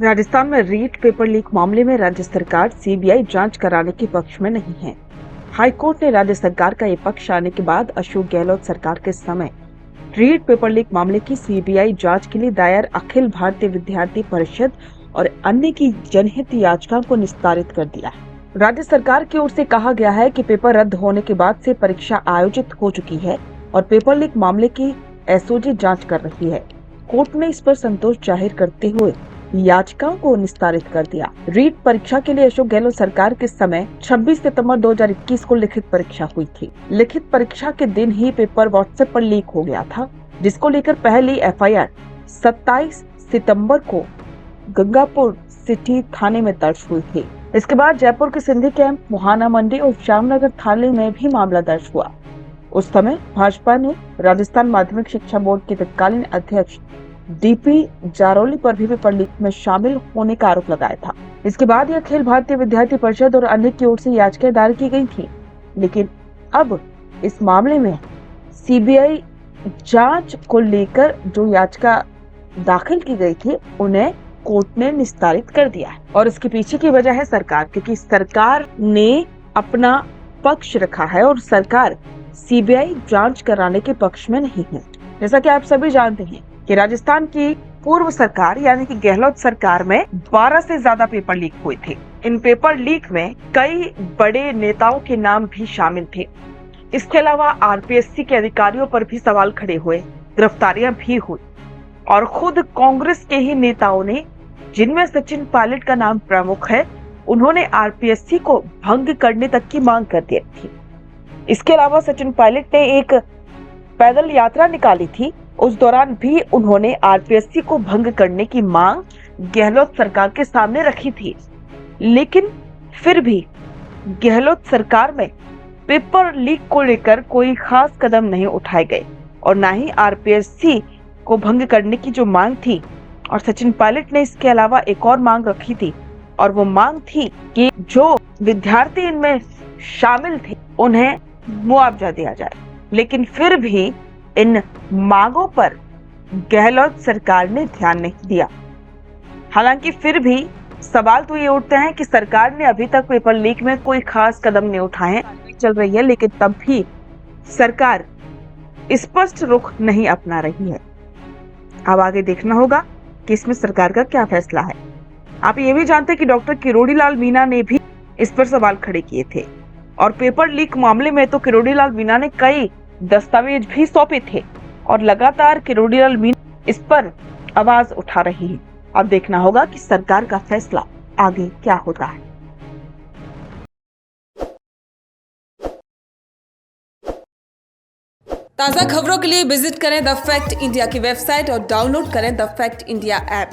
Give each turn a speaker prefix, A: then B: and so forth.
A: राजस्थान में REET paper leak मामले में राज्य सरकार सीबीआई जांच कराने के पक्ष में नहीं है। हाईकोर्ट ने राज्य सरकार का ये पक्ष आने के बाद अशोक गहलोत सरकार के समय रीट पेपर लीक मामले की सीबीआई जांच के लिए दायर अखिल भारतीय विद्यार्थी परिषद और अन्य की जनहित याचिका को निस्तारित कर दिया है। राज्य सरकार की ओर से कहा गया है कि पेपर रद्द होने के बाद से परीक्षा आयोजित हो चुकी है और पेपर लीक मामले की एसओजी जांच कर रही है। कोर्ट ने इस पर संतोष जाहिर करते हुए याचिकाओं को निस्तारित कर दिया। रीट परीक्षा के लिए अशोक गहलोत सरकार के समय 26 सितंबर 2021 को लिखित परीक्षा हुई थी। लिखित परीक्षा के दिन ही पेपर व्हाट्सएप पर लीक हो गया था, जिसको लेकर पहली एफआईआर 27 सितंबर को गंगापुर सिटी थाने में दर्ज हुई थी। इसके बाद जयपुर के सिंधी कैंप, मुहाना मंडी और श्यामनगर थाने में भी मामला दर्ज हुआ। उस समय भाजपा ने राजस्थान माध्यमिक शिक्षा बोर्ड के तत्कालीन अध्यक्ष डीपी जारोली पर भी पेपर लीक में शामिल होने का आरोप लगाया था। इसके बाद यह अखिल भारतीय विद्यार्थी परिषद और अन्य की ओर से याचिकाएं दायर की गई थी, लेकिन अब इस मामले में सीबीआई जांच को लेकर जो याचिका दाखिल की गई थी उन्हें कोर्ट ने निस्तारित कर दिया है। और इसके पीछे की वजह है सरकार, क्योंकि सरकार ने अपना पक्ष रखा है और सरकार सीबीआई जांच कराने के पक्ष में नहीं है। जैसा कि आप सभी जानते हैं कि राजस्थान की पूर्व सरकार यानी कि गहलोत सरकार में 12 से ज्यादा पेपर लीक हुए थे। इन पेपर लीक में कई बड़े नेताओं के नाम भी शामिल थे। इसके अलावा आरपीएससी के अधिकारियों पर भी सवाल खड़े हुए, गिरफ्तारियां भी हुई और खुद कांग्रेस के ही नेताओं ने, जिनमें सचिन पायलट का नाम प्रमुख है, उन्होंने आरपीएससी को भंग करने तक की मांग कर दी थी। इसके अलावा सचिन पायलट ने एक पैदल यात्रा निकाली थी, उस दौरान भी उन्होंने आरपीएससी को भंग करने की मांग गहलोत सरकार के सामने रखी थी। लेकिन फिर भी गहलोत सरकार में पेपर लीक को लेकर कोई खास कदम नहीं उठाए गए और न ही आरपीएससी को भंग करने की जो मांग थी, और सचिन पायलट ने इसके अलावा एक और मांग रखी थी और वो मांग थी कि जो विद्यार्थी इनमें शामिल थे उन्हें मुआवजा दिया जाए। लेकिन फिर भी इन मांगों पर गहलोत सरकार ने ध्यान नहीं दिया। हालांकि फिर भी सवाल तो ये उठते हैं कि सरकार ने अभी तक पेपर लीक में कोई खास कदम नहीं उठाए, चल रही है, लेकिन तब भी सरकार स्पष्ट रुख नहीं अपना रही है। अब आगे देखना होगा कि इसमें सरकार का क्या फैसला है। आप ये भी जानते हैं कि डॉक्टर किरोड़ी लाल मीणा ने भी इस पर सवाल खड़े किए थे और पेपर लीक मामले में तो किरोड़ी लाल मीणा ने कई दस्तावेज भी सौंपे थे और लगातार किरोड़ी लाल मीणा इस पर आवाज उठा रही है। अब देखना होगा कि सरकार का फैसला आगे क्या होता है।
B: ताज़ा खबरों के लिए विजिट करें द फैक्ट इंडिया की वेबसाइट और डाउनलोड करें द फैक्ट इंडिया ऐप।